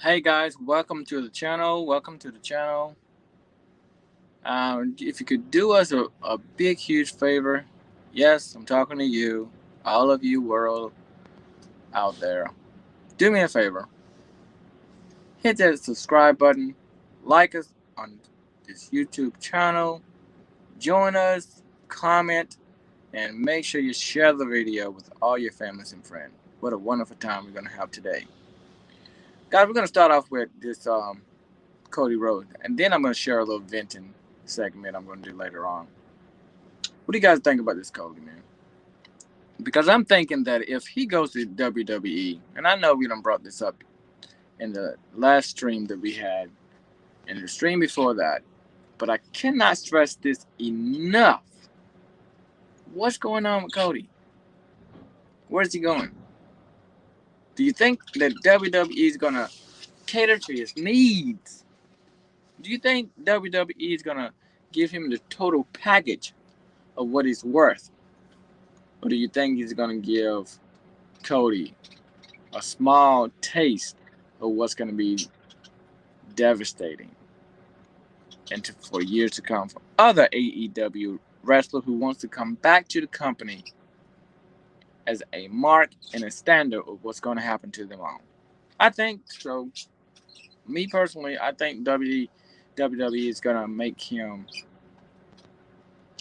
Hey guys, welcome to the channel. Welcome to the channel. If you could do us a big, huge favor, yes, I'm talking to you, all of you world out there. Do me a favor, hit that subscribe button, like us on this YouTube channel, join us, comment, and make sure you share the video with all your families and friends. What a wonderful time we're going to have today. Guys, we're going to start off with this Cody Rhodes, and then I'm going to share a little venting segment I'm going to do later on. What do you guys think about this Cody, man? Because I'm thinking that if he goes to WWE, and I know we done brought this up in the last stream that we had, and the stream before that, but I cannot stress this enough. What's going on with Cody? Where's he going? Do you think that WWE is going to cater to his needs? Do you think WWE is going to give him the total package of what he's worth? Or do you think he's going to give Cody a small taste of what's going to be devastating and for years to come for other AEW wrestler who wants to come back to the company as a mark and a standard of what's going to happen to them all? I think so. Me personally, I think WWE is going to make him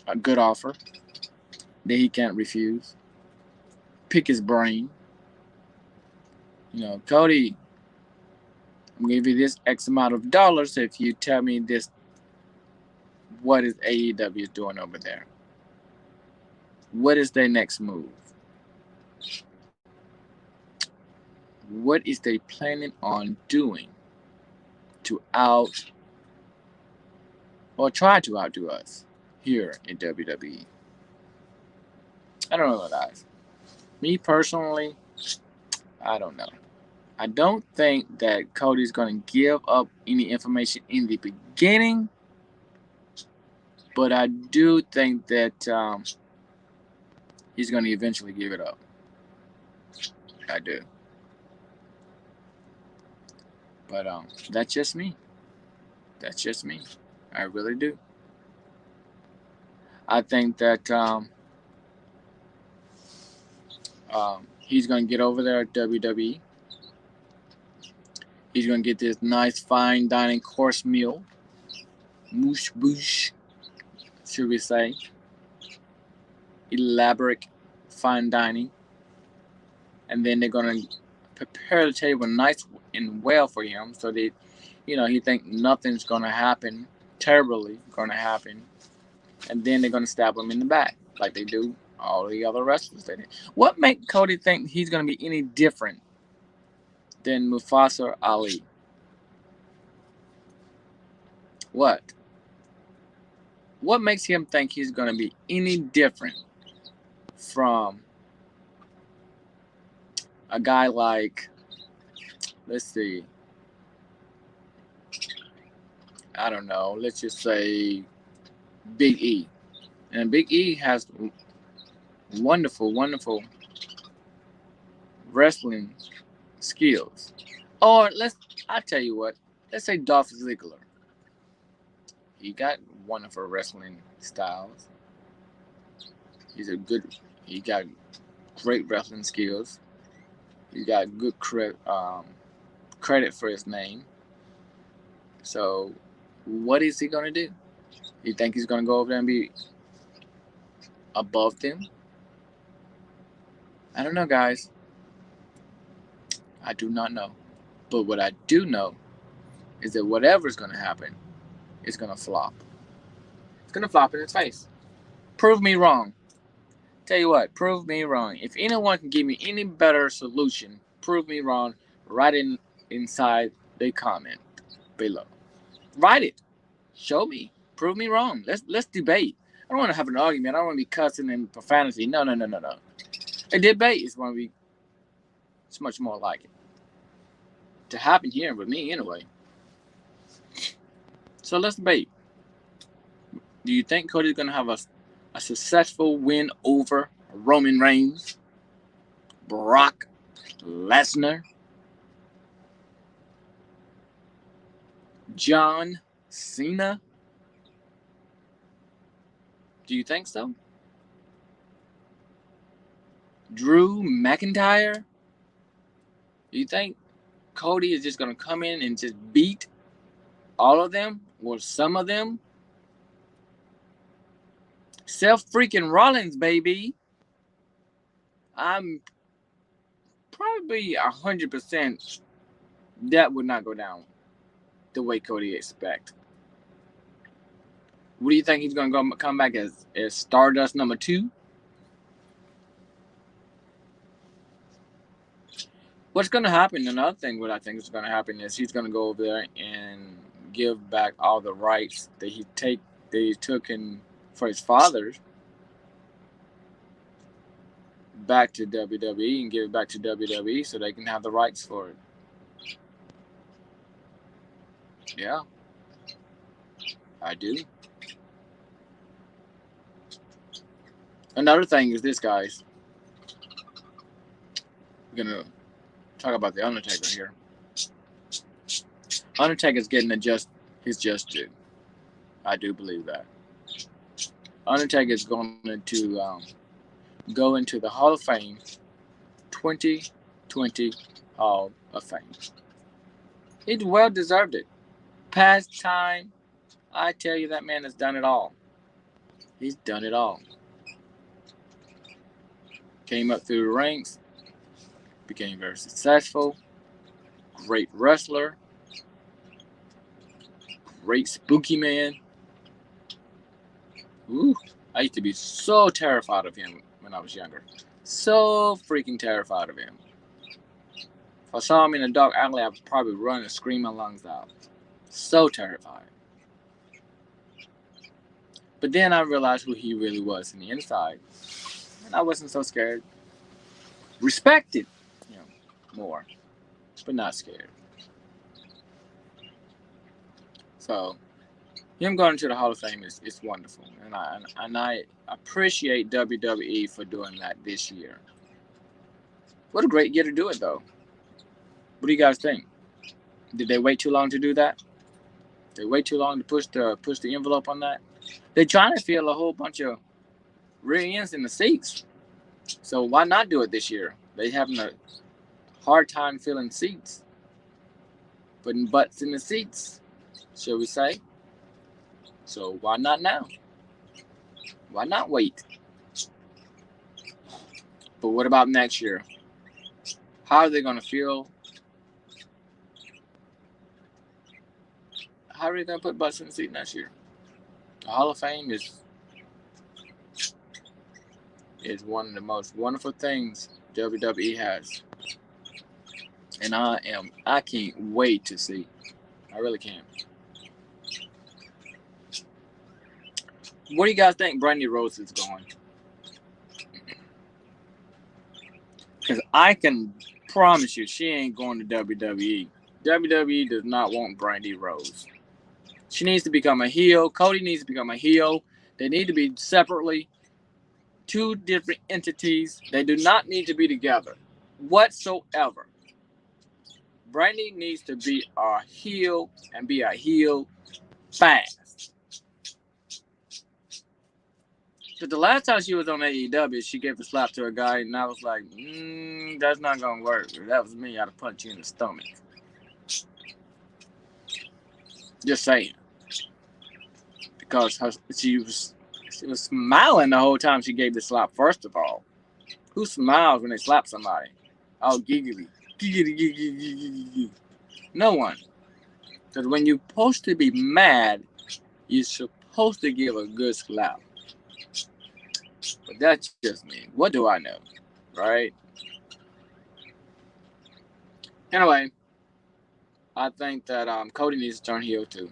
a good offer that he can't refuse. Pick his brain. Cody, I'm going to give you this X amount of dollars if you tell me this. What is AEW doing over there? What is their next move? What is they planning on doing to try to outdo us here in WWE? I don't know, guys. Me personally, I don't know. I don't think that Cody's going to give up any information in the beginning, but I do think that he's going to eventually give it up. I do. But that's just me. That's just me. I really do. I think that he's going to get over there at WWE. He's going to get this nice fine dining course meal. Moosh boosh, should we say. Elaborate fine dining. And then they're going to prepare the table nice and well for him so that, he think nothing's going to happen, terribly going to happen. And then they're going to stab him in the back like they do all the other wrestlers. What makes Cody think he's going to be any different than Mustafa Ali? What? What makes him think he's going to be any different from a guy like, let's see, I don't know, let's just say Big E. And Big E has wonderful, wonderful wrestling skills. Or I'll tell you what, let's say Dolph Ziggler. He got wonderful wrestling styles. He got great wrestling skills. He got good credit for his name. So, what is he going to do? You think he's going to go over there and be above them? I don't know, guys. I do not know. But what I do know is that whatever's going to happen is going to flop. It's going to flop in its face. Prove me wrong. Tell you what, prove me wrong. If anyone can give me any better solution, prove me wrong. Write it inside the comment below. Write it. Show me. Prove me wrong. Let's debate. I don't want to have an argument. I don't want to be cussing and profanity. No. A debate is going to be. It's much more like it to happen here with me anyway. So let's debate. Do you think Cody's going to have a successful win over Roman Reigns, Brock Lesnar? John Cena? Do you think so? Drew McIntyre? Do you think Cody is just going to come in and just beat all of them or some of them? Seth freaking Rollins, baby. I'm probably 100% that would not go down the way Cody expect. What do you think he's going to come back as Stardust number 2? What's going to happen, another thing what I think is going to happen is he's going to go over there and give back all the rights that he took in for his fathers back to WWE and give it back to WWE so they can have the rights for it. Yeah, I do. Another thing is this, guys. We're going to talk about the Undertaker here. Undertaker's getting his just due. I do believe that. Undertaker's going to go into the Hall of Fame, 2020 Hall of Fame. He well deserved it. Past time, I tell you, that man has done it all. He's done it all. Came up through the ranks, became very successful, great wrestler, great spooky man. Ooh, I used to be so terrified of him when I was younger. So freaking terrified of him. If I saw him in a dark alley, I would probably run and scream my lungs out. So terrified. But then I realized who he really was on the inside. And I wasn't so scared. Respected him more, but not scared. So him going to the Hall of Fame is wonderful. And I appreciate WWE for doing that this year. What a great year to do it, though. What do you guys think? Did they wait too long to do that? They wait too long to push the envelope on that? They're trying to fill a whole bunch of rear ends in the seats. So why not do it this year? They're having a hard time filling seats. Putting butts in the seats, shall we say? So why not now? Why not wait? But what about next year? How are they going to feel? How are they going to put butts in the seat next year? The Hall of Fame is one of the most wonderful things WWE has. And I can't wait to see. I really can't. What do you guys think Brandy Rose is going? Because I can promise you she ain't going to WWE. WWE does not want Brandy Rose. She needs to become a heel. Cody needs to become a heel. They need to be separately. Two different entities. They do not need to be together whatsoever. Brandy needs to be a heel and be a heel fast. But the last time she was on AEW, she gave a slap to a guy, and I was like, that's not going to work. If that was me, I'd have punched you in the stomach. Just saying. Because she was smiling the whole time she gave the slap, first of all. Who smiles when they slap somebody? Oh, giggly. Giggly. No one. Because when you're supposed to be mad, you're supposed to give a good slap. But that's just me. What do I know? Right? Anyway, I think that Cody needs to turn heel too.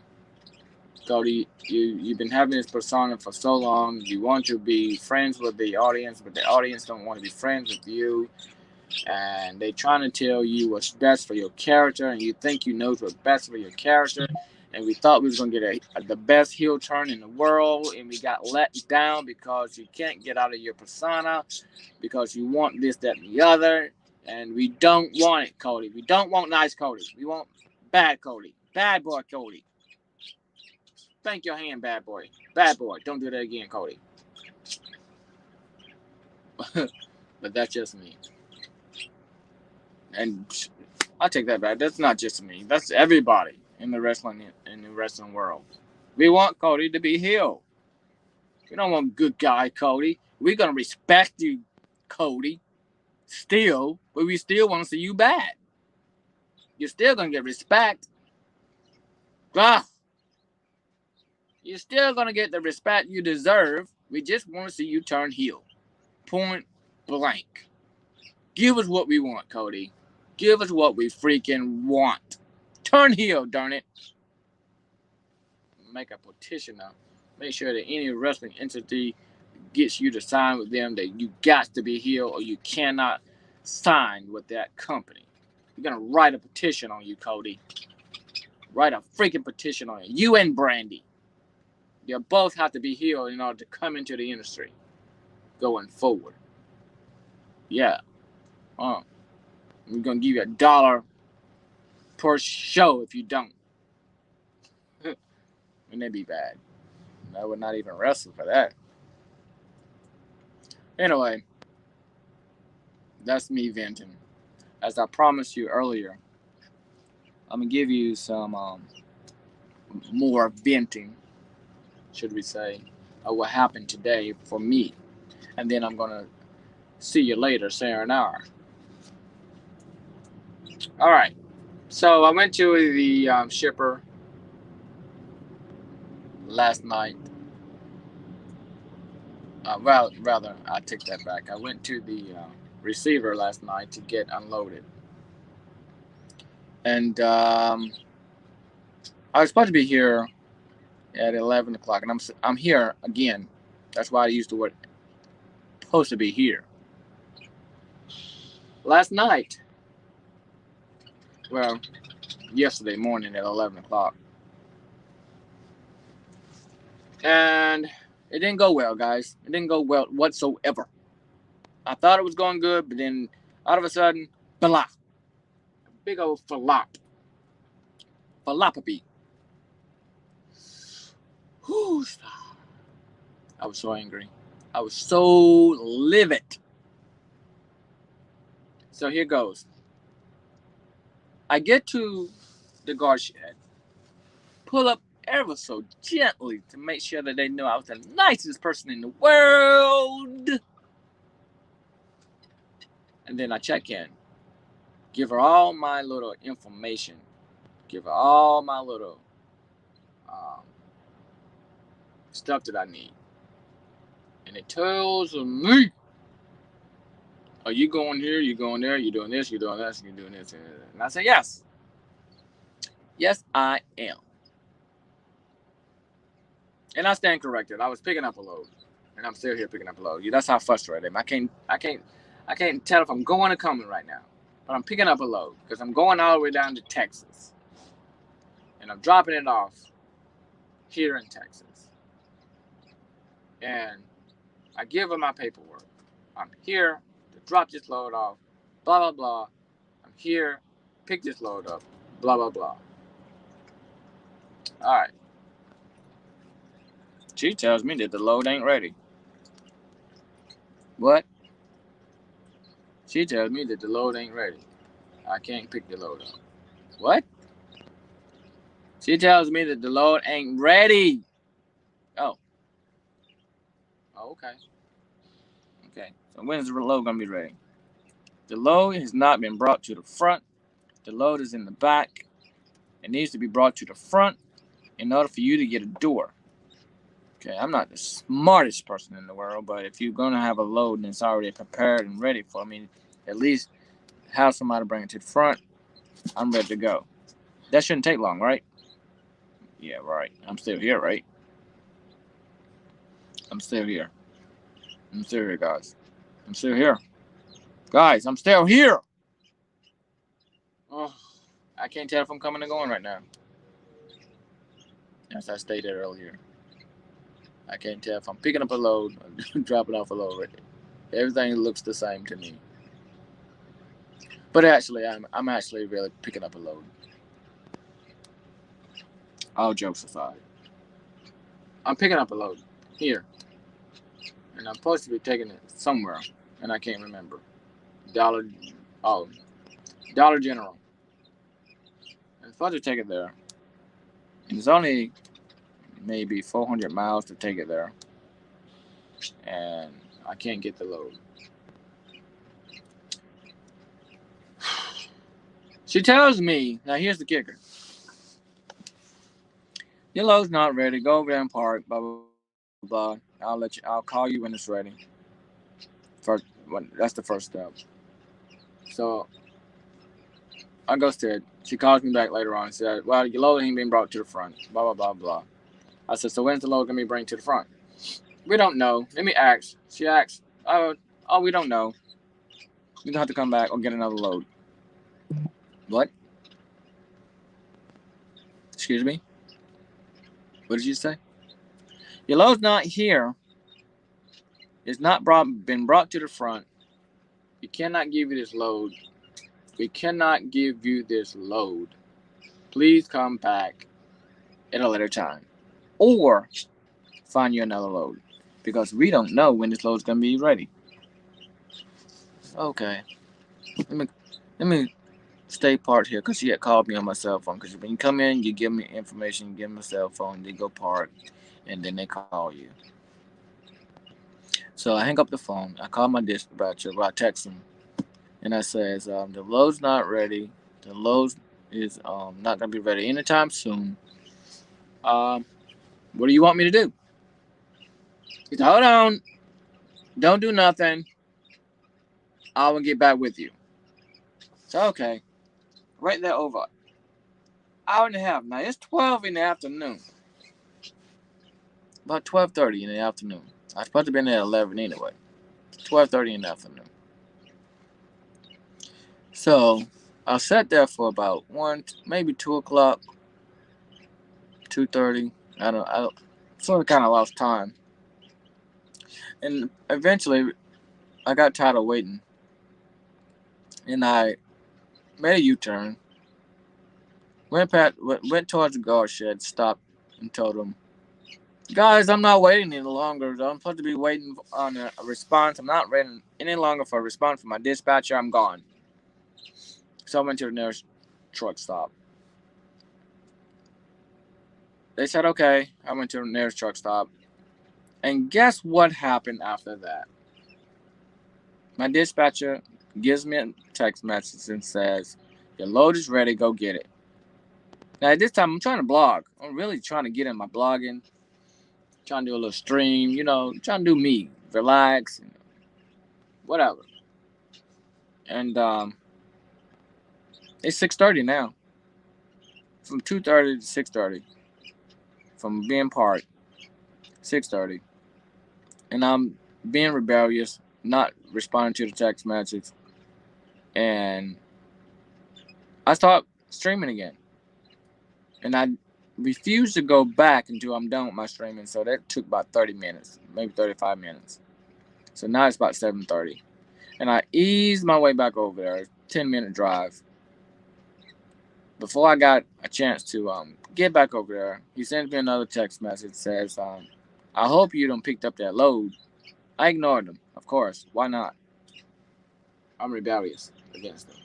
Cody, you've been having this persona for so long. You want to be friends with the audience, but the audience don't want to be friends with you. And they're trying to tell you what's best for your character, and you think you know what's best for your character. And we thought we was going to get the best heel turn in the world, and we got let down because you can't get out of your persona, because you want this, that, and the other. And we don't want it, Cody. We don't want nice Cody. We want bad Cody. Bad boy Cody. Thank your hand, bad boy. Bad boy. Don't do that again, Cody. But that's just me. And I take that back. That's not just me. That's everybody in the wrestling world. We want Cody to be heel. We don't want good guy Cody. We're gonna respect you, Cody. Still, but we still want to see you bad. You're still gonna get respect. Ah, you're still gonna get the respect you deserve. We just want to see you turn heel. Point blank. Give us what we want, Cody. Give us what we freaking want. Turn heel, darn it. Make a petition now. Make sure that any wrestling entity gets you to sign with them that you got to be heel or you cannot sign with that company. We're gonna write a petition on you, Cody. Write a freaking petition on you. You and Brandy. You both have to be heel in order to come into the industry going forward. Yeah. We're gonna give you $1 per show if you don't. Wouldn't that be bad? I would not even wrestle for that. Anyway, that's me venting. As I promised you earlier, I'm gonna give you some more venting, should we say, of what happened today for me, and then I'm gonna see you later, sayonara. All right. So I went to the shipper last night. Rather, I take that back. I went to the receiver last night to get unloaded. And I was supposed to be here at 11 o'clock, and I'm here again. That's why I used the word supposed to be here. Last night, well, yesterday morning at 11 o'clock. And it didn't go well, guys. It didn't go well whatsoever. I thought it was going good, but then all of a sudden, blah. Big old flop. Falopapy. I was so angry. I was so livid. So here goes. I get to the guard shed, pull up ever so gently to make sure that they know I was the nicest person in the world. And then I check in, give her all my little information, give her all my little stuff that I need. And it tells me, are you going here, you going there, you doing this, you doing that, you doing this. And I say, yes. Yes, I am. And I stand corrected. I was picking up a load. And I'm still here picking up a load. That's how frustrated I am. I can't tell if I'm going or coming right now. But I'm picking up a load because I'm going all the way down to Texas. And I'm dropping it off here in Texas. And I give her my paperwork. I'm here to drop this load off. Blah, blah, blah. I'm here. Pick this load up. Blah, blah, blah. All right. She tells me that the load ain't ready. What? She tells me that the load ain't ready. I can't pick the load up. What? She tells me that the load ain't ready. Oh. Oh, okay. Okay. So when's the load gonna be ready? The load has not been brought to the front. The load is in the back. It needs to be brought to the front in order for you to get a door. Okay, I'm not the smartest person in the world, but if you're gonna have a load and it's already prepared and ready for me, at least have somebody bring it to the front. I'm ready to go. That shouldn't take long, right? Yeah, right. I'm still here, right? I'm still here. I'm still here, guys. I'm still here. Guys, I'm still here. Oh, I can't tell if I'm coming or going right now. As I stated earlier, I can't tell if I'm picking up a load or dropping off a load. Everything looks the same to me. But actually, I'm actually really picking up a load. All jokes aside. I'm picking up a load here, and I'm supposed to be taking it somewhere, and I can't remember. Dollar, oh, Dollar General. I'm supposed to take it there, and it's only maybe 400 miles to take it there, and I can't get the load. She tells me, now here's the kicker. Your load's not ready. Go over there and park. Blah blah blah. I'll call you when it's ready. That's the first step. So I go to it. She calls me back later on and said, "Well, your load ain't been brought to the front." Blah blah blah blah. I said, "So when's the load gonna be brought to the front?" We don't know. Let me ask. She asks, "Oh, we don't know. You have to come back or get another load." What? Excuse me. What did you say? Your load's not here. It's not been brought to the front. We cannot give you this load. We cannot give you this load. Please come back at a later time. Or find you another load. Because we don't know when this load's gonna be ready. Okay. Let me stay parked here because she had called me on my cell phone. Because when you come in, you give me information, you give me a cell phone, they go park, and then they call you. So I hang up the phone. I call my dispatcher. Well, I text him, and I says, the load's not ready. The load is not gonna be ready anytime soon. Um, what do you want me to do? He said, hold on, don't do nothing. I will get back with you. So okay, right there over hour and a half. Now it's 12 in the afternoon. About 12:30 in the afternoon. I was supposed to be in there at 11 anyway. 12:30 in the afternoon. So I sat there for about 1, maybe 2 o'clock, 2:30. I sort of kind of lost time, and eventually I got tired of waiting, and I made a U-turn. Went towards the guard shed, stopped, and told them, "Guys, I'm not waiting any longer. I'm supposed to be waiting on a response. I'm not waiting any longer for a response from my dispatcher. I'm gone." So I went to the nearest truck stop. They said, okay. I went to the nearest truck stop. And guess what happened after that? My dispatcher gives me a text message and says, your load is ready. Go get it. Now, at this time, I'm trying to blog. I'm really trying to get in my blogging. Trying to do a little stream, trying to do me. Relax. Whatever. And it's 6:30 now. From 2:30 to 6:30. From being parked. 6:30. And I'm being rebellious, not responding to the text message. And I start streaming again. And I refuse to go back until I'm done with my streaming. So that took about 30 minutes, maybe 35 minutes. So now it's about 7:30. And I eased my way back over there, 10-minute drive. Before I got a chance to get back over there, he sends me another text message, says, I hope you don't picked up that load. I ignored him, of course. Why not? I'm rebellious against him.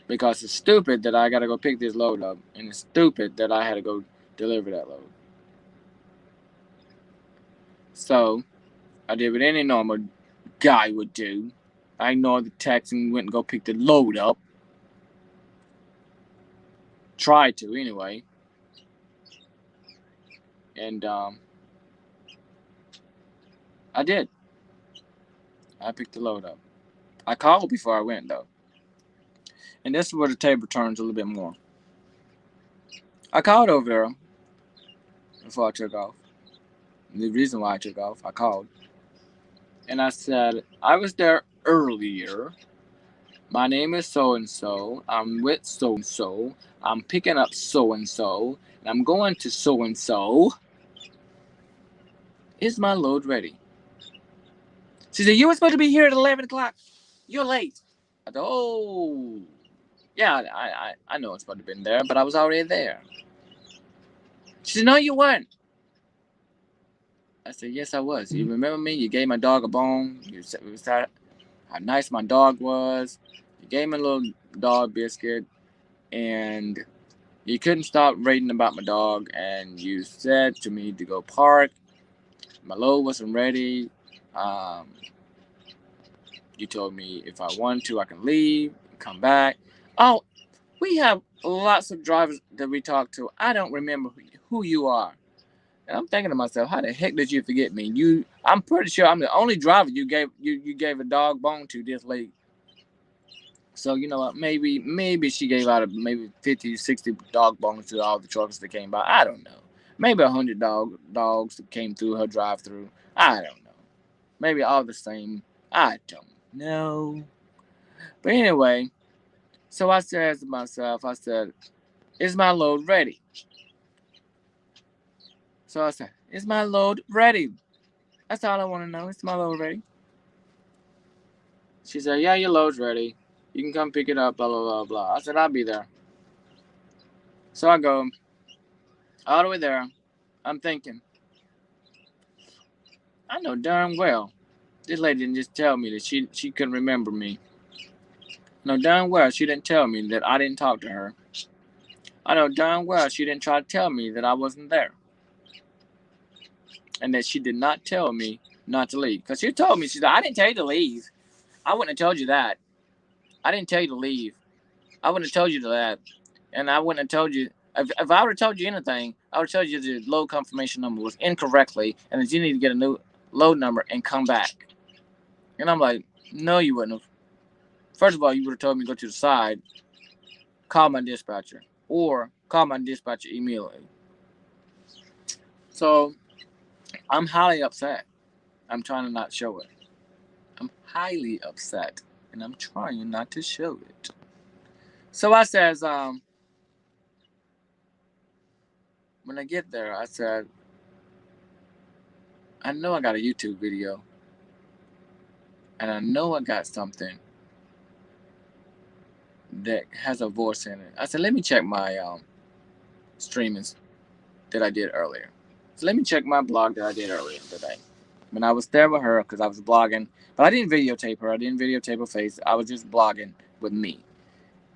Because it's stupid that I got to go pick this load up, and it's stupid that I had to go deliver that load. So I did what any normal guy would do. I ignored the text and went and go pick the load up. Tried to, anyway. And I did. I picked the load up. I called before I went, though. And this is where the table turns a little bit more. I called over there before I took off. The reason why I took off, I called. And I said, I was there earlier. My name is so-and-so. I'm with so-and-so. I'm picking up so-and-so. And I'm going to so-and-so. Is my load ready? She said, you were supposed to be here at 11 o'clock. You're late. I said, oh. Yeah, I know it's supposed to have been there, but I was already there. She said, no, you weren't. I said, yes, I was. You remember me? You gave my dog a bone. You said how nice my dog was. You gave me a little dog biscuit, and you couldn't stop raving about my dog. And you said to me to go park. My load wasn't ready. Um, you told me if I wanted to, I can leave, come back. Oh, we have lots of drivers that we talk to. I don't remember who you are. And I'm thinking to myself, how the heck did you forget me? I'm pretty sure I'm the only driver you gave a dog bone to this late. So you know what? Maybe she gave out maybe 50, 60 dog bones to all the truckers that came by. I don't know. Maybe 100 dogs that came through her drive-through. I don't know. Maybe all the same. I don't know. But anyway, so I said to myself, is my load ready? So I said, is my load ready? That's all I want to know. Is my load ready? She said, yeah, your load's ready. You can come pick it up, blah, blah, blah, blah. I said, I'll be there. So I go all the way there. I'm thinking, I know darn well this lady didn't just tell me that she couldn't remember me. I know darn well she didn't tell me that I didn't talk to her. I know darn well she didn't try to tell me that I wasn't there. And that she did not tell me not to leave. Because she told me, she said, I didn't tell you to leave. I wouldn't have told you that. I didn't tell you to leave. I wouldn't have told you that. And I wouldn't have told you, if I would have told you anything, I would have told you the load confirmation number was incorrectly and that you need to get a new load number and come back. And I'm like, no, you wouldn't have. First of all, you would have told me to go to the side, call my dispatcher, or call my dispatcher immediately. So I'm highly upset. I'm trying to not show it. I'm highly upset, and I'm trying not to show it. So I says, when I get there, I said, I know I got a YouTube video, and I know I got something that has a voice in it. I said, let me check my streamings that I did earlier. So let me check my blog that I did earlier today. When I was there with her, because I was blogging, but I didn't videotape her. I didn't videotape her face. I was just blogging with me.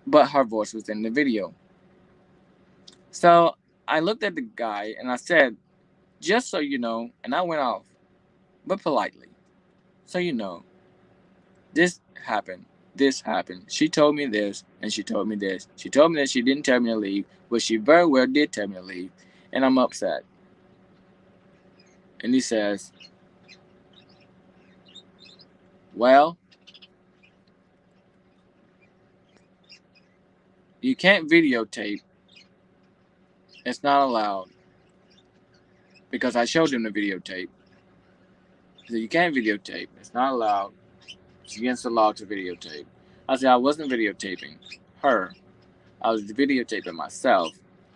But her voice was in the video. So I looked at the guy and I said, just so you know, and I went off, but politely. So you know, this happened. This happened. She told me this, and she told me this. She told me that she didn't tell me to leave, but she very well did tell me to leave, and I'm upset. And he says, well, you can't videotape. It's not allowed. Because I showed him the videotape. He said, you can't videotape. It's not allowed. It's against the law to videotape. I said, I wasn't videotaping her. I was videotaping myself.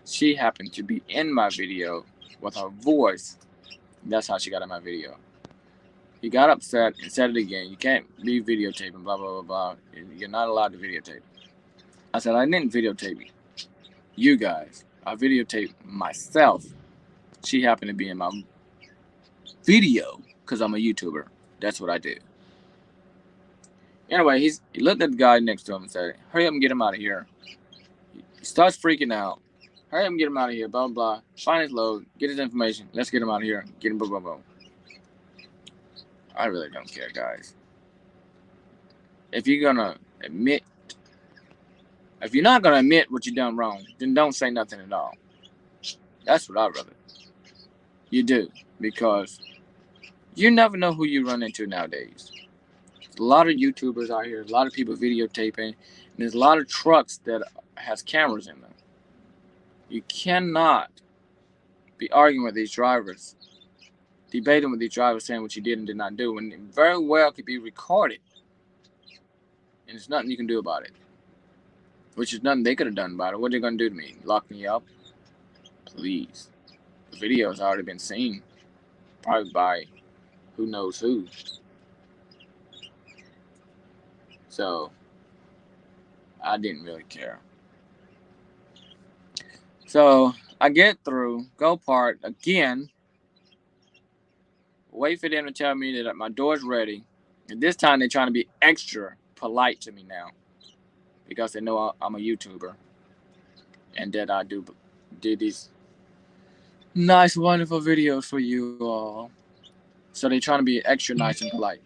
She happened to be in my video with her voice. That's how she got in my video. He got upset and said it again. You can't be videotaping, blah, blah, blah, blah. You're not allowed to videotape. I said, I didn't videotape you guys. I videotaped myself. She happened to be in my video because I'm a YouTuber. That's what I do. Anyway, he looked at the guy next to him and said, hurry up and get him out of here. He starts freaking out. Hurry up and get him out of here, blah, blah, blah. Find his load, get his information. Let's get him out of here. Get him, blah, blah, blah. I really don't care, guys. If you're not going to admit what you done wrong, then don't say nothing at all. That's what I'd rather. You do, because you never know who you run into nowadays. There's a lot of YouTubers out here, a lot of people videotaping, and there's a lot of trucks that has cameras in them. You cannot be arguing with these drivers, debating with these drivers, saying what you did and did not do, and it very well could be recorded, and there's nothing you can do about it. Which is nothing they could have done about it. What are they going to do to me? Lock me up? Please. The video has already been seen. Probably by who knows who. So, I didn't really care. So, I get through, go park again. wait for them to tell me that my door's ready. And this time they're trying to be extra polite to me now because they know I'm a YouTuber and that I do these nice, wonderful videos for you all. So they're trying to be extra nice and polite.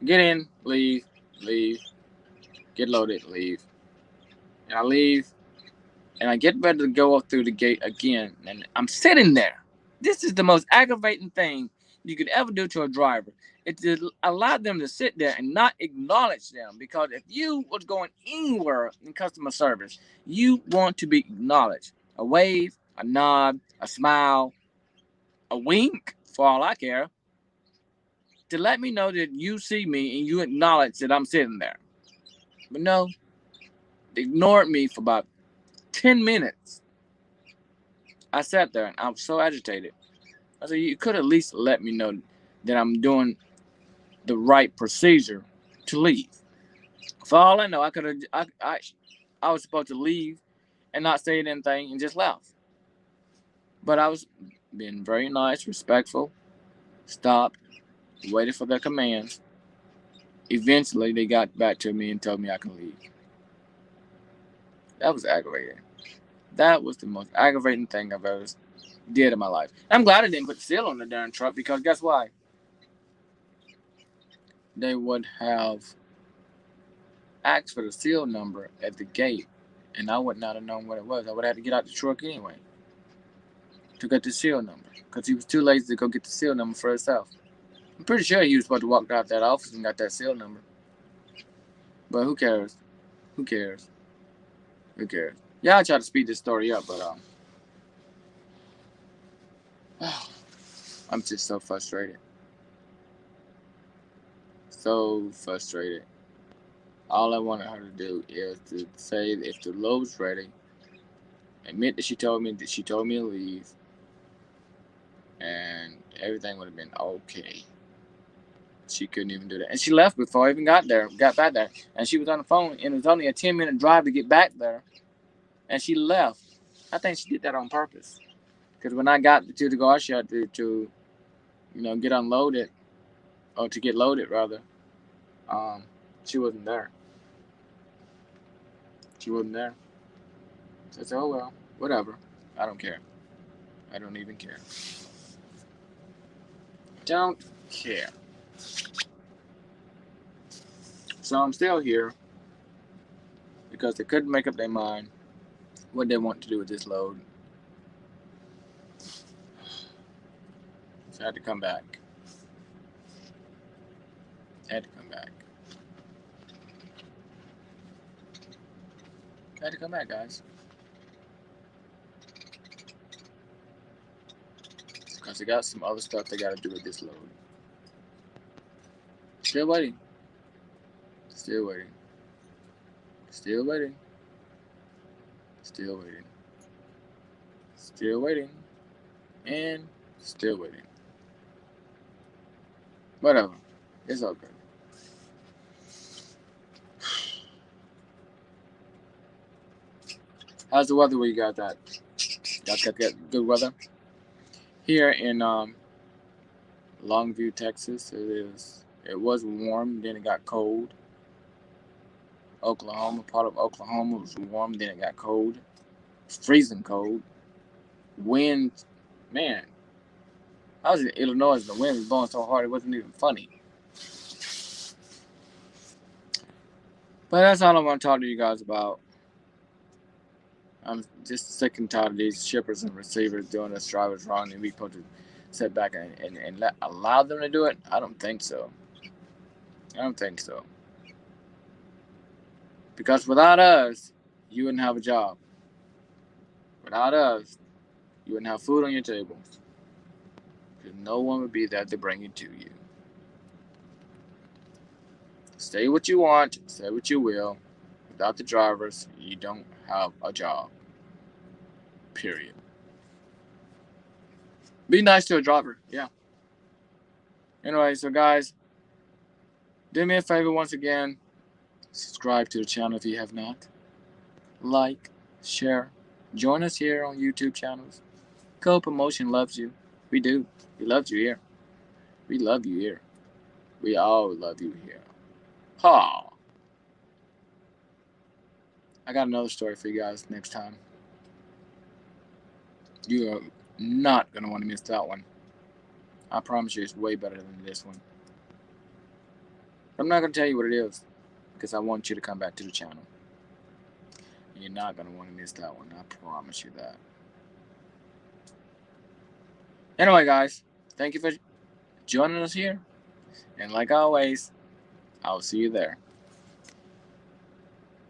Get in, leave, get loaded, leave. And I leave, and I get ready to go up through the gate again, and I'm sitting there. This is the most aggravating thing you could ever do to a driver. It's to allow them to sit there and not acknowledge them, because if you was going anywhere in customer service, you want to be acknowledged. A wave, a nod, a smile, a wink, for all I care, to let me know that you see me and you acknowledge that I'm sitting there. But no, they ignored me for about 10 minutes. I sat there and I was so agitated. I said, you could at least let me know that I'm doing the right procedure to leave. For all I know, I could have. I was supposed to leave and not say anything and just left. But I was being very nice, respectful, stopped, waited for their commands. Eventually, they got back to me and told me I can leave. That was aggravating. That was the most aggravating thing I've ever did in my life. I'm glad I didn't put the seal on the darn truck, because guess why? They would have asked for the seal number at the gate, and I would not have known what it was. I would have had to get out the truck anyway to get the seal number, because he was too lazy to go get the seal number for himself. I'm pretty sure he was supposed to walk out that office and got that seal number. But who cares? Who cares? Who cares? Yeah, I try to speed this story up, but I'm just so frustrated. So frustrated. All I wanted her to do is to say if the load's ready, admit that she told me to leave, and everything would have been okay. She couldn't even do that. And she left before I even got back there. And she was on the phone, and it was only a 10-minute drive to get back there. And she left. I think she did that on purpose. Because when I got to the guard shop to get unloaded, or to get loaded rather, she wasn't there. She wasn't there. So I said, oh well, whatever. I don't care. I don't even care. Don't care. So I'm still here because they couldn't make up their mind what they want to do with this load. So I had to come back. Had to come back, guys. Because they got some other stuff they got to do with this load. Still waiting. Still waiting. Still waiting. Still waiting. Still waiting. And still waiting. Whatever. It's all good. How's the weather where you got that? Y'all got good weather? Here in Longview, Texas, it was warm, then it got cold. Oklahoma, part of Oklahoma was warm, then it got cold. It's freezing cold. Wind, man. I was in Illinois and the wind was blowing so hard it wasn't even funny. But that's all I want to talk to you guys about. I'm just sick and tired of these shippers and receivers doing us drivers wrong, and we supposed to sit back and allow them to do it? I don't think so. I don't think so. Because without us, you wouldn't have a job. Without us, you wouldn't have food on your table. Because no one would be there to bring it to you. Say what you want, say what you will. Without the drivers, you don't have a job. Period. Be nice to a driver, yeah. Anyway, so guys, do me a favor once again. Subscribe to the channel if you have not. Like, share. Join us here on YouTube channels. Co-Promotion loves you. We do. We loved you here. We love you here. We all love you here. Ha! I got another story for you guys next time. You are not going to want to miss that one. I promise you it's way better than this one. I'm not going to tell you what it is because I want you to come back to the channel. You're not going to want to miss that one. I promise you that. Anyway, guys, thank you for joining us here. And like always, I'll see you there.